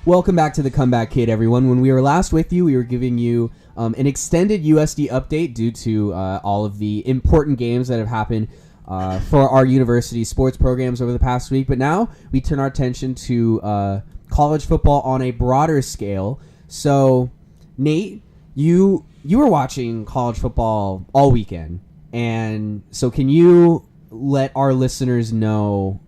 Welcome back to the Comeback Kid, everyone. When we were last with you, we were giving you an extended USD update due to all of the important games that have happened for our university sports programs over the past week. But now we turn our attention to college football on a broader scale. So, Nate, you were watching college football all weekend. And so can you let our listeners know...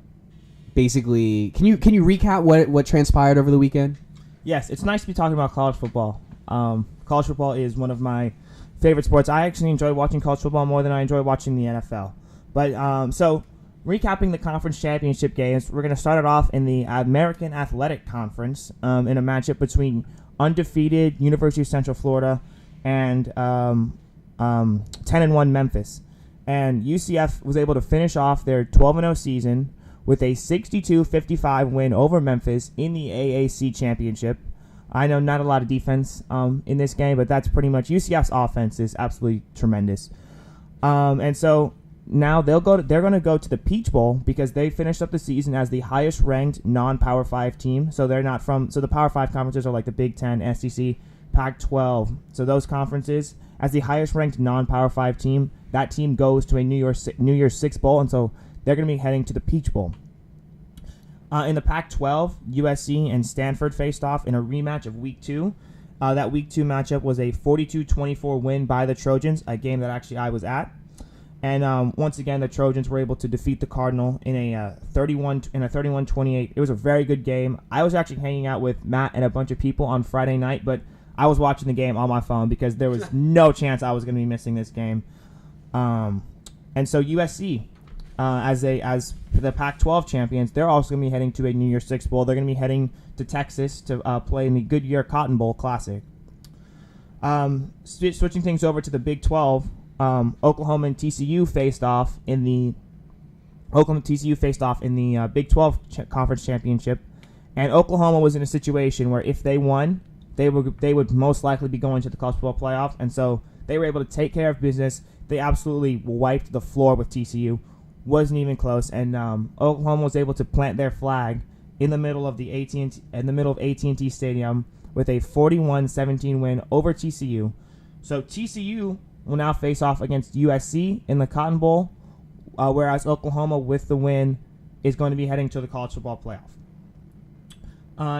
Basically, can you recap what transpired over the weekend? Yes, it's nice to be talking about college football. College football is one of my favorite sports. I actually enjoy watching college football more than I enjoy watching the NFL. But so, recapping the conference championship games, we're going to start it off in the American Athletic Conference in a matchup between undefeated University of Central Florida and 10-1 Memphis. And UCF was able to finish off their 12-0 season with a 62-55 win over Memphis in the AAC championship. I know not a lot of defense in this game, but that's pretty much UCF's offense is absolutely tremendous. And so now they're going to go to the Peach Bowl because they finished up the season as the highest ranked non-Power 5 team. So they're not so the Power 5 conferences are like the Big Ten, SEC, Pac-12. So those conferences, as the highest ranked non-Power 5 team, that team goes to a New Year's Six Bowl, and so they're going to be heading to the Peach Bowl. In the Pac-12, USC and Stanford faced off in a rematch of Week 2. That Week 2 matchup was a 42-24 win by the Trojans, a game that actually I was at. And once again, the Trojans were able to defeat the Cardinal in a 31-28. It was a very good game. I was actually hanging out with Matt and a bunch of people on Friday night, but I was watching the game on my phone because there was no chance I was going to be missing this game. And so USC, as the Pac-12 champions, they're also going to be heading to a New Year's Six Bowl. They're going to be heading to Texas to play in the Goodyear Cotton Bowl Classic. Switching things over to the Big 12, Oklahoma and TCU faced off in the Big 12 Conference Championship, and Oklahoma was in a situation where if they won, they would most likely be going to the college football playoff, and so they were able to take care of business. They absolutely wiped the floor with TCU. Wasn't even close, and Oklahoma was able to plant their flag in the middle of AT&T Stadium with a 41-17 win over TCU. So TCU will now face off against USC in the Cotton Bowl, whereas Oklahoma, with the win, is going to be heading to the college football playoff.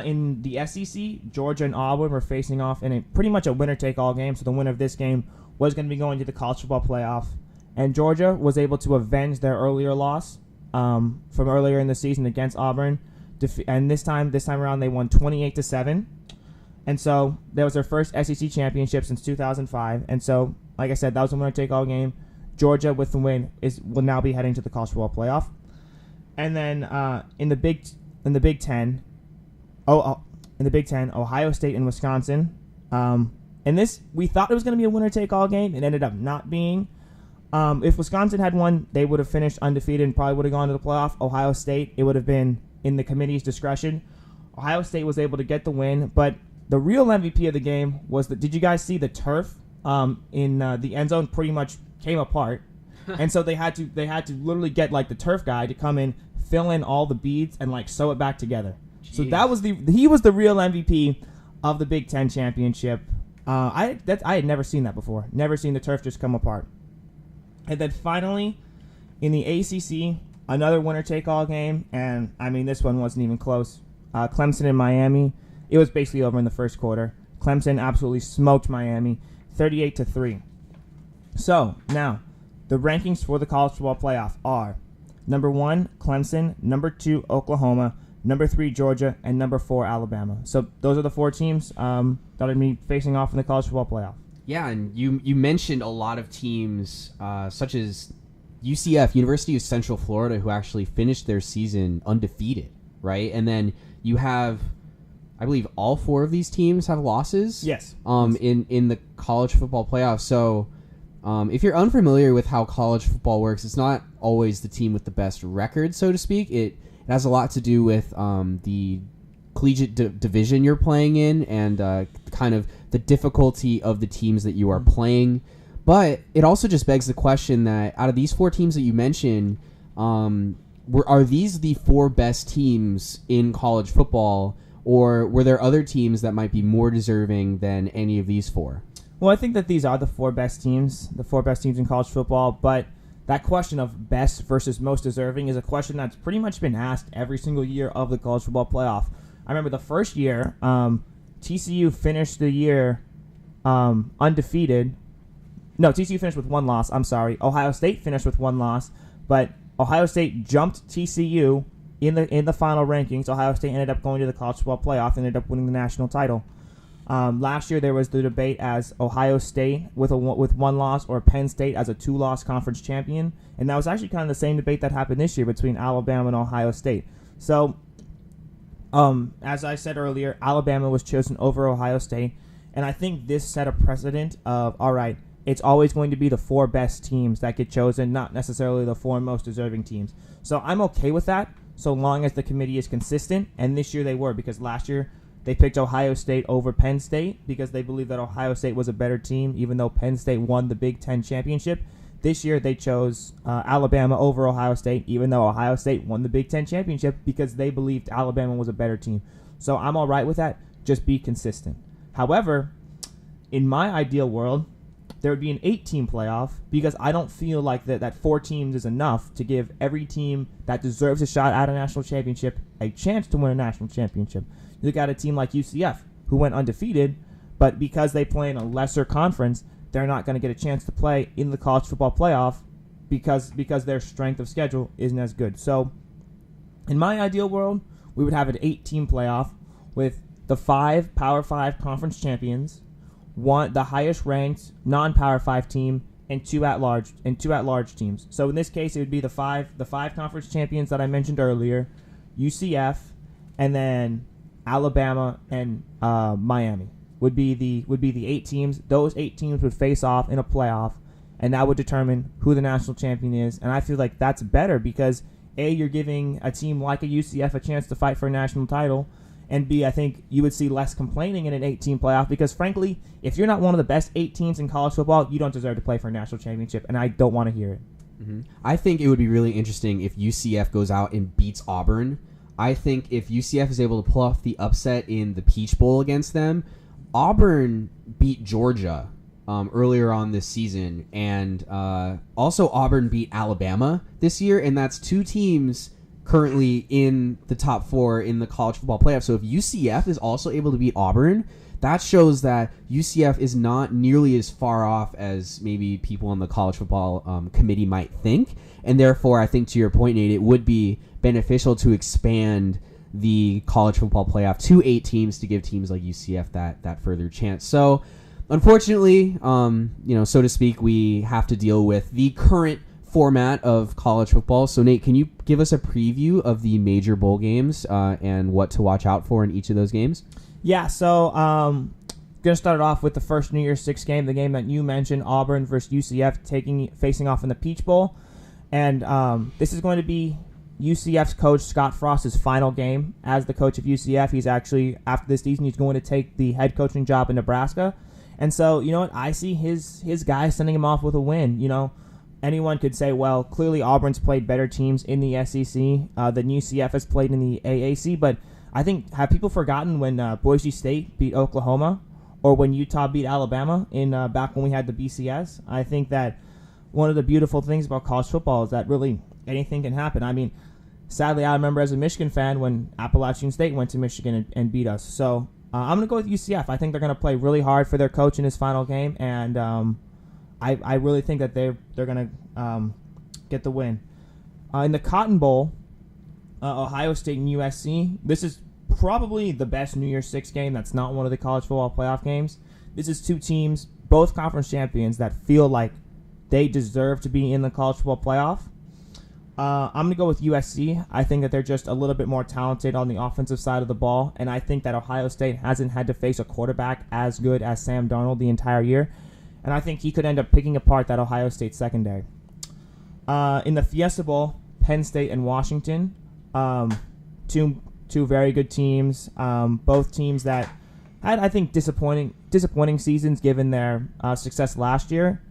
In the SEC, Georgia and Auburn were facing off in pretty much a winner-take-all game, so the winner of this game was going to be going to the college football playoff. And Georgia was able to avenge their earlier loss from earlier in the season against Auburn. And this time around, they won 28-7. And so that was their first SEC championship since 2005. And so, like I said, that was a winner-take-all game. Georgia, with the win, will now be heading to the college football playoff. And then in the Big Ten, Ohio State and Wisconsin. And this, we thought it was going to be a winner-take-all game. It ended up not being. If Wisconsin had won, they would have finished undefeated and probably would have gone to the playoff. Ohio State, it would have been in the committee's discretion. Ohio State was able to get the win, but the real MVP of the game was did you guys see the turf in the end zone pretty much came apart? And so they had to literally get like the turf guy to come in, fill in all the beads, and like sew it back together. Jeez. So he was the real MVP of the Big Ten championship. I had never seen that before. Never seen the turf just come apart. And then finally, in the ACC, another winner-take-all game, and I mean this one wasn't even close. Clemson and Miami, it was basically over in the first quarter. Clemson absolutely smoked Miami, 38-3. So now, the rankings for the college football playoff are number 1, Clemson, number 2, Oklahoma, number 3, Georgia, and number 4, Alabama. So those are the 4 teams that are going to be facing off in the college football playoff. Yeah, and you mentioned a lot of teams such as UCF, University of Central Florida, who actually finished their season undefeated, right? And then you have, I believe, all 4 of these teams have losses. Yes. In the college football playoff. So if you're unfamiliar with how college football works, it's not always the team with the best record, so to speak. It has a lot to do with the collegiate division you're playing in and kind of the difficulty of the teams that you are playing. But it also just begs the question that out of these 4 teams that you mentioned, are these the 4 best teams in college football, or were there other teams that might be more deserving than any of these four? Well, I think that these are the four best teams in college football, but that question of best versus most deserving is a question that's pretty much been asked every single year of the college football playoff. I remember the first year, TCU finished the year undefeated. No, TCU finished with one loss. I'm sorry. Ohio State finished with one loss, but Ohio State jumped TCU in the final rankings. Ohio State ended up going to the college football playoff and ended up winning the national title. Last year there was the debate as Ohio State with one loss or Penn State as a 2-loss conference champion, and that was actually kind of the same debate that happened this year between Alabama and Ohio State. So, as I said earlier, Alabama was chosen over Ohio State, and I think this set a precedent of, all right, it's always going to be the 4 best teams that get chosen, not necessarily the 4 most deserving teams. So I'm okay with that, so long as the committee is consistent, and this year they were, because last year they picked Ohio State over Penn State because they believed that Ohio State was a better team, even though Penn State won the Big Ten championship. This year they chose Alabama over Ohio State, even though Ohio State won the Big Ten championship, because they believed Alabama was a better team. So I'm all right with that. Just be consistent. However, in my ideal world, there would be an 8-team playoff, because I don't feel like that 4 teams is enough to give every team that deserves a shot at a national championship a chance to win a national championship. You look at a team like UCF, who went undefeated, but because they play in a lesser conference, they're not going to get a chance to play in the college football playoff because their strength of schedule isn't as good. So, in my ideal world, we would have an 8-team playoff with the 5 Power 5 conference champions, the highest ranked non-Power 5 team, and two at-large teams. So in this case, it would be the five conference champions that I mentioned earlier, UCF, and then Alabama and Miami would be the 8 teams. Those 8 teams would face off in a playoff, and that would determine who the national champion is. And I feel like that's better because A, you're giving a team like a UCF a chance to fight for a national title, and B, I think you would see less complaining in an 8-team playoff because, frankly, if you're not one of the best 8 teams in college football, you don't deserve to play for a national championship, and I don't want to hear it. Mm-hmm. I think it would be really interesting if UCF goes out and beats Auburn. I think if UCF is able to pull off the upset in the Peach Bowl against them, Auburn beat Georgia earlier on this season, and also Auburn beat Alabama this year, and that's 2 teams currently in the top 4 in the college football playoff. So if UCF is also able to beat Auburn, that shows that UCF is not nearly as far off as maybe people on the college football committee might think. And therefore, I think to your point, Nate, it would be beneficial to expand the college football playoff to 8 teams to give teams like UCF that further chance. So unfortunately, so to speak, we have to deal with the current format of college football. So Nate, can you give us a preview of the major bowl games and what to watch out for in each of those games? Yeah, so gonna start it off with the first New Year's Six game, the game that you mentioned, Auburn versus UCF facing off in the Peach Bowl, and this is going to be UCF's coach Scott Frost's final game as the coach of UCF. He's actually, after this season, he's going to take the head coaching job in Nebraska, and so you know what, I see his guy sending him off with a win. You know, anyone could say, well, clearly Auburn's played better teams in the SEC than UCF has played in the AAC, but I think, have people forgotten when Boise State beat Oklahoma or when Utah beat Alabama in back when we had the BCS? I think that one of the beautiful things about college football is that really anything can happen. I mean, sadly, I remember as a Michigan fan when Appalachian State went to Michigan and beat us. So I'm going to go with UCF. I think they're going to play really hard for their coach in his final game, and I really think that they're going to get the win. In the Cotton Bowl, Ohio State and USC, this is probably the best New Year's Six game that's not one of the college football playoff games. This is 2 teams, both conference champions, that feel like they deserve to be in the college football playoff. I'm going to go with USC. I think that they're just a little bit more talented on the offensive side of the ball, and I think that Ohio State hasn't had to face a quarterback as good as Sam Darnold the entire year, and I think he could end up picking apart that Ohio State secondary. In the Fiesta Bowl, Penn State and Washington, two very good teams, both teams that had, I think, disappointing seasons given their success last year.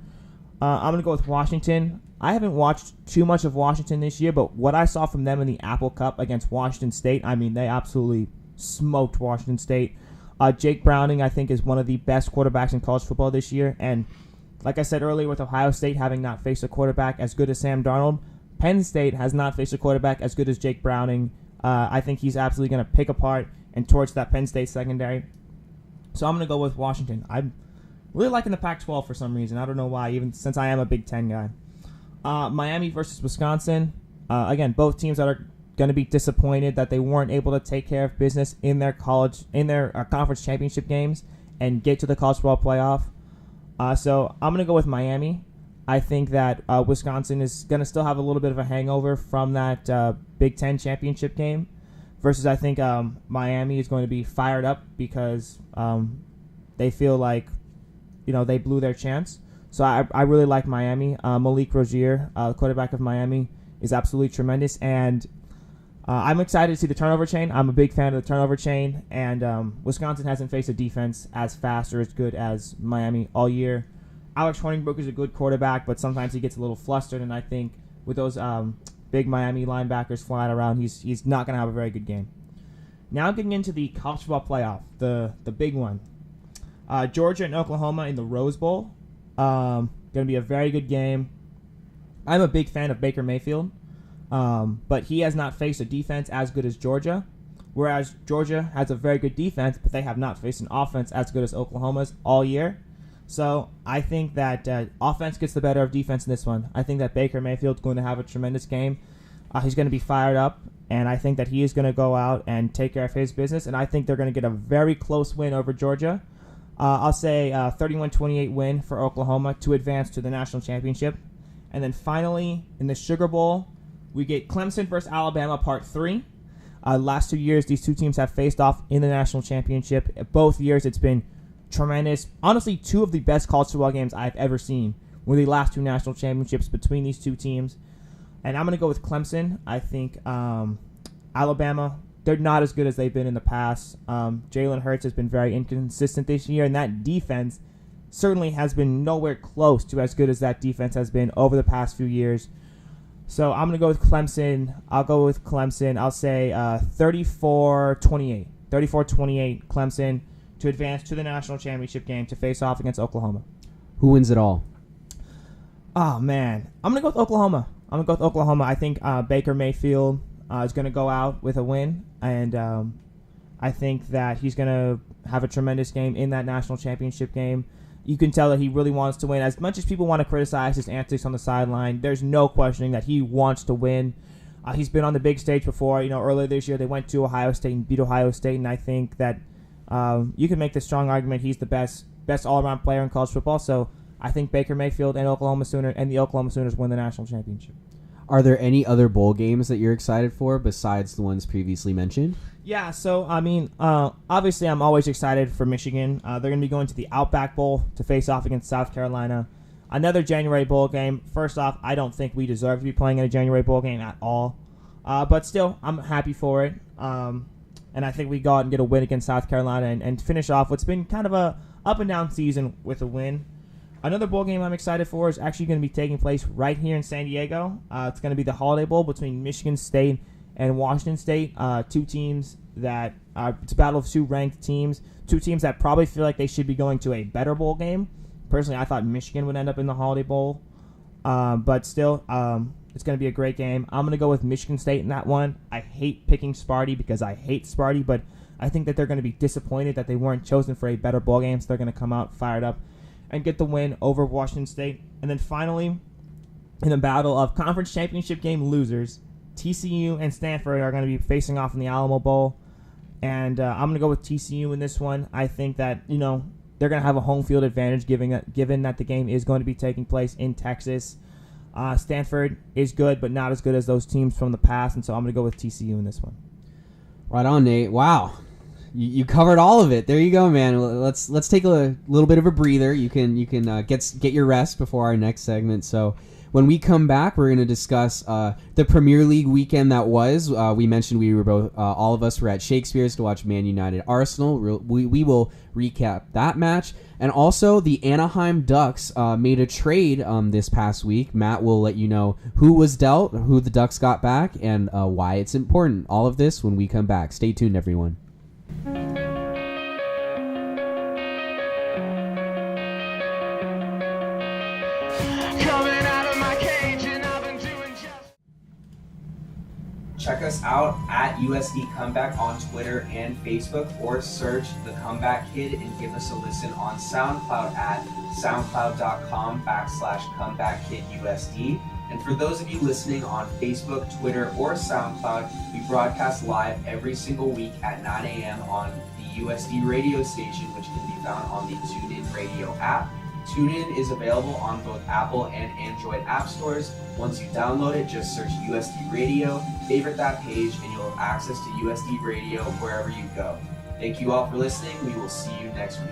I'm going to go with Washington. I haven't watched too much of Washington this year, but what I saw from them in the Apple Cup against Washington State, I mean, they absolutely smoked Washington State. Jake Browning, I think, is one of the best quarterbacks in college football this year. And like I said earlier, with Ohio State having not faced a quarterback as good as Sam Darnold, Penn State has not faced a quarterback as good as Jake Browning. I think he's absolutely going to pick apart and torch that Penn State secondary. So I'm going to go with Washington. I'm really liking the Pac-12 for some reason. I don't know why, even since I am a Big Ten guy. Miami versus Wisconsin. Again, both teams that are going to be disappointed that they weren't able to take care of business in their conference championship games and get to the college football playoff. So I'm going to go with Miami. I think that Wisconsin is going to still have a little bit of a hangover from that Big Ten championship game, versus I think Miami is going to be fired up because they feel like they blew their chance. So I really like Miami. Malik Rozier, quarterback of Miami, is absolutely tremendous, and I'm excited to see the turnover chain. I'm a big fan of the turnover chain, and Wisconsin hasn't faced a defense as fast or as good as Miami all year. Alex Hornibrook is a good quarterback, but sometimes he gets a little flustered, and I think with those big Miami linebackers flying around, he's not going to have a very good game. Now getting into the college football playoff, the big one. Georgia and Oklahoma in the Rose Bowl. Going to be a very good game. I'm a big fan of Baker Mayfield, but he has not faced a defense as good as Georgia, whereas Georgia has a very good defense, but they have not faced an offense as good as Oklahoma's all year. So I think that offense gets the better of defense in this one. I think that Baker Mayfield's going to have a tremendous game. He's going to be fired up, and I think that he is going to go out and take care of his business, and I think they're going to get a very close win over Georgia. I'll say 31-28 win for Oklahoma to advance to the national championship. And then finally, in the Sugar Bowl, we get Clemson versus Alabama Part 3. Last 2 years, these two teams have faced off in the national championship. Both years, it's been tremendous. Honestly, two of the best college football games I've ever seen were the last two national championships between these two teams. And I'm going to go with Clemson. I think Alabama, they're not as good as they've been in the past. Jalen Hurts has been very inconsistent this year, and that defense certainly has been nowhere close to as good as that defense has been over the past few years. So I'm going to go with Clemson. I'll say 34-28. 34-28 Clemson to advance to the national championship game to face off against Oklahoma. Who wins it all? Oh, man. I'm going to go with Oklahoma. I think Baker Mayfield is going to go out with a win, and I think that he's going to have a tremendous game in that national championship game. You can tell that he really wants to win. As much as people want to criticize his antics on the sideline, there's no questioning that he wants to win. He's been on the big stage before. Earlier this year they went to Ohio State and beat Ohio State, and I think that you can make the strong argument he's the best all-around player in college football. So I think Baker Mayfield and the Oklahoma Sooners win the national championship. Are there any other bowl games that you're excited for besides the ones previously mentioned? Yeah, so, obviously I'm always excited for Michigan. They're going to be going to the Outback Bowl to face off against South Carolina. Another January bowl game. First off, I don't think we deserve to be playing in a January bowl game at all. But still, I'm happy for it. And I think we go out and get a win against South Carolina and finish off what's been kind of a up-and-down season with a win. Another bowl game I'm excited for is actually going to be taking place right here in San Diego. It's going to be the Holiday Bowl between Michigan State and Washington State. Two teams that it's a battle of two ranked teams. Two teams that probably feel like they should be going to a better bowl game. Personally, I thought Michigan would end up in the Holiday Bowl. But still, it's going to be a great game. I'm going to go with Michigan State in that one. I hate picking Sparty because I hate Sparty, but I think that they're going to be disappointed that they weren't chosen for a better bowl game, so they're going to come out fired up and get the win over Washington State. And then finally, in the battle of conference championship game losers, TCU and Stanford are going to be facing off in the Alamo Bowl. And I'm going to go with TCU in this one. I think that, they're going to have a home field advantage given that the game is going to be taking place in Texas. Stanford is good, but not as good as those teams from the past. And so I'm going to go with TCU in this one. Right on, Nate. Wow. You covered all of it. There you go, man. Let's take a little bit of a breather. You can get your rest before our next segment. So when we come back, we're going to discuss the Premier League weekend that was. We mentioned we were both, all of us were at Shakespeare's to watch Man United Arsenal. We will recap that match. And also the Anaheim Ducks made a trade this past week. Matt will let you know who was dealt, who the Ducks got back, and why it's important. All of this when we come back. Stay tuned, everyone. Coming out of my cage and I've been doing just. Check us out at USD Comeback on Twitter and Facebook, or search The Comeback Kid and give us a listen on SoundCloud at soundcloud.com/ComebackKidUSD. And for those of you listening on Facebook, Twitter, or SoundCloud, we broadcast live every single week at 9 a.m. on the USD radio station, which can be found on the TuneIn Radio app. TuneIn is available on both Apple and Android app stores. Once you download it, just search USD Radio, favorite that page, and you'll have access to USD Radio wherever you go. Thank you all for listening. We will see you next week.